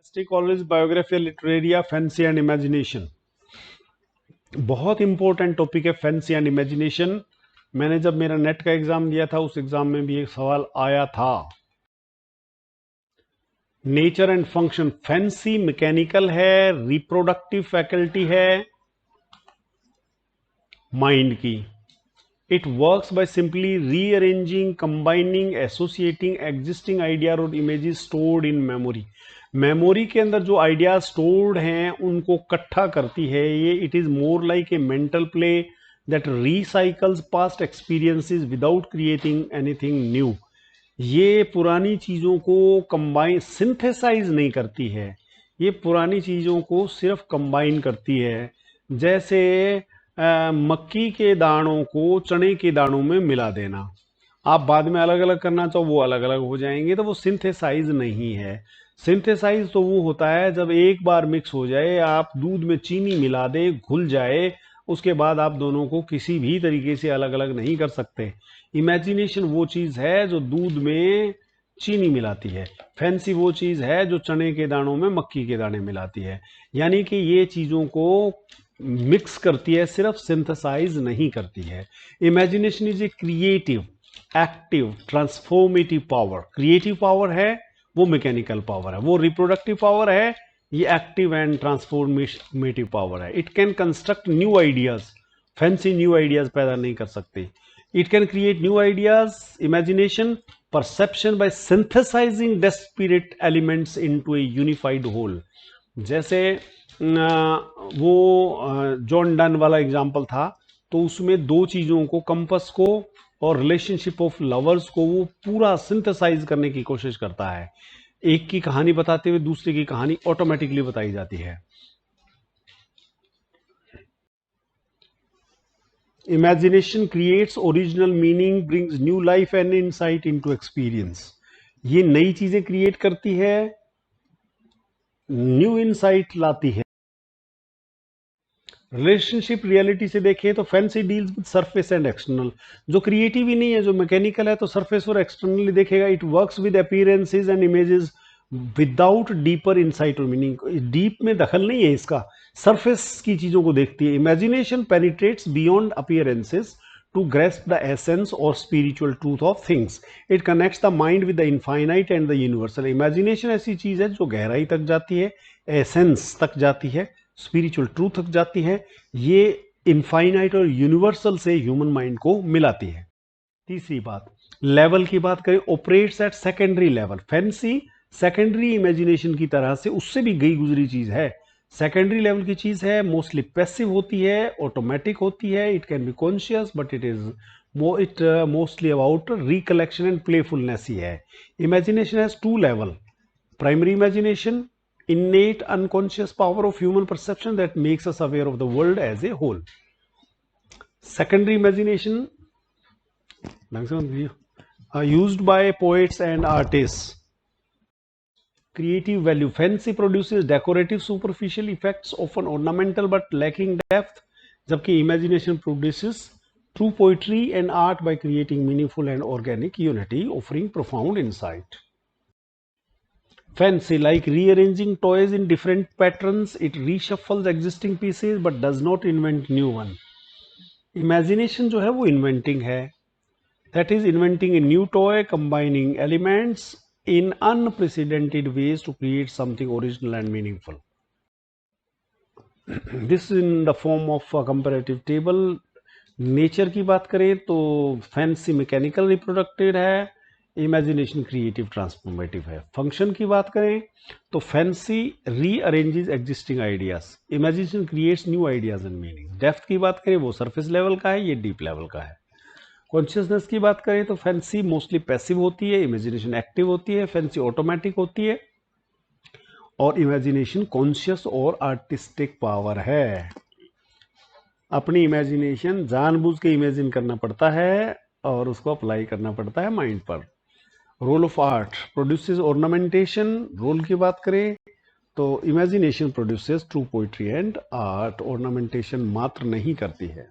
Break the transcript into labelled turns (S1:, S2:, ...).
S1: Fantastic College Biographia Literaria Fancy and Imagination। बहुत important topic है fancy and imagination. मैंने जब मेरा नेट का एग्जाम दिया था उस एग्जाम में भी एक सवाल आया था। Nature and function. Fancy mechanical है, रिप्रोडक्टिव फैकल्टी है माइंड की। It works by simply rearranging, combining, associating existing idea और images stored in memory. Memory के अंदर जो आइडियाज स्टोर्ड हैं उनको इकट्ठा करती है ये। It is more like a mental play that recycles past experiences without creating anything new. ये पुरानी चीजों को कंबाइन, सिंथेसाइज नहीं करती है, ये पुरानी चीजों को सिर्फ कंबाइन करती है। जैसे मक्की के दानों को चने के दानों में मिला देना। आप बाद में अलग अलग करना चाहो वो अलग अलग हो जाएंगे, तो वो सिंथेसाइज नहीं है। सिंथेसाइज तो वो होता है जब एक बार मिक्स हो जाए, आप दूध में चीनी मिला दे, घुल जाए, उसके बाद आप दोनों को किसी भी तरीके से अलग अलग नहीं कर सकते। इमेजिनेशन वो चीज है जो दूध में चीनी मिलाती है, फैंसी वो चीज है जो चने के दानों में मक्की के दाने मिलाती है। यानी कि ये चीजों को मिक्स करती है, सिर्फ सिंथेसाइज नहीं करती है। Imagination is a creative, active, transformative power. Creative power है वो मैकेनिकल पावर है, वो रिप्रोडक्टिव पावर है ये एक्टिव एंड ट्रांसफॉर्मेटिव पावर है। It can construct new ideas, fancy new ideas पैदा नहीं कर सकती। It can create new ideas, imagination, perception by synthesizing disparate elements into a unified whole. जैसे वो जॉन डन वाला एग्जाम्पल था, तो उसमें दो चीजों को, कंपस को और रिलेशनशिप ऑफ लवर्स को, वो पूरा सिंथेसाइज करने की कोशिश करता है। एक की कहानी बताते हुए दूसरे की कहानी ऑटोमेटिकली बताई जाती है। Imagination creates original meaning, brings new life and insight into experience. ये नई चीजें क्रिएट करती है, न्यू इनसाइट लाती है। रिलेशनशिप रियलिटी से देखें तो fancy deals with surface and external. जो क्रिएटिव ही नहीं है, जो मैकेनिकल है, तो सरफेस और एक्सटर्नली देखेगा। It works with appearances and images without deeper insight और मीनिंग। डीप में दखल नहीं है इसका, सरफेस की चीजों को देखती है। Imagination penetrates beyond appearances to grasp the essence और spiritual truth of things. It connects the mind with the infinite and the universal. Imagination ऐसी चीज है जो गहराई तक जाती है, एसेंस तक जाती है, स्पिरिचुअल ट्रूथ तक जाती है। ये इनफाइनाइट और यूनिवर्सल से ह्यूमन माइंड को मिलाती है। तीसरी बात, लेवल की बात करें, operates at secondary level. Fancy secondary imagination की तरह से उससे भी गई गुजरी चीज है, सेकेंडरी लेवल की चीज है, मोस्टली पैसिव होती है, ऑटोमेटिक होती है। It can be conscious but it mostly about recollection and playfulness ही है। Imagination has two level, primary imagination, innate unconscious power of human perception that makes us aware of the world as a whole. Secondary imagination used by poets and artists. Creative value. Fancy produces decorative superficial effects, often ornamental but lacking depth, जबकि imagination produces true poetry and art by creating meaningful and organic unity, offering profound insight. Fancy, like rearranging toys in different patterns, it reshuffles existing pieces but does not invent new one. Imagination जो है वो inventing है, that is inventing a new toy, combining elements in unprecedented ways to create something original and meaningful. This is in the form of a comparative table. Nature की बात करें तो fancy mechanical reproductive है, imagination creative transformative है। Function की बात करें तो fancy rearranges existing ideas, imagination creates new ideas and meaning. Depth की बात करें वो सरफेस लेवल का है, ये डीप लेवल का है। कॉन्शियसनेस की बात करें तो फैंसी मोस्टली पैसिव होती है, इमेजिनेशन एक्टिव होती है, फैंसी ऑटोमेटिक होती है, और इमेजिनेशन कॉन्शियस और आर्टिस्टिक पावर है। अपनी इमेजिनेशन जानबूझ के इमेजिन करना पड़ता है और उसको अप्लाई करना पड़ता है माइंड पर। Role of art produces ornamentation. Role की बात करें तो imagination produces true poetry and art, ornamentation मात्र नहीं करती है।